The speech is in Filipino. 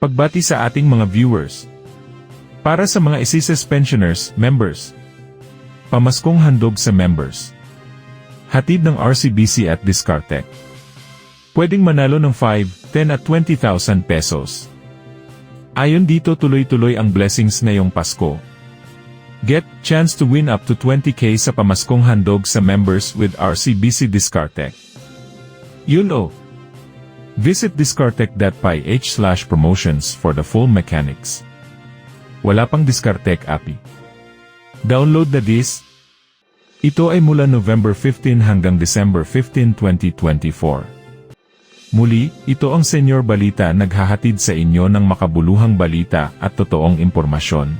Pagbati sa ating mga viewers. Para sa mga SSS pensioners, members. Pamaskong handog sa members. Hatid ng RCBC at Discartech. Pwedeng manalo ng 5, 10 at 20,000 pesos. Ayon dito tuloy-tuloy ang blessings ngayong Pasko. Get chance to win up to 20k sa pamaskong handog sa members with RCBC Discartech. YOLO! Visit discartech.ph/promotions for the full mechanics. Wala pang Discartech API. Download na this. Ito ay mula November 15 hanggang December 15, 2024. Muli, ito ang Senyor Balita naghahatid sa inyo ng makabuluhang balita at totoong impormasyon.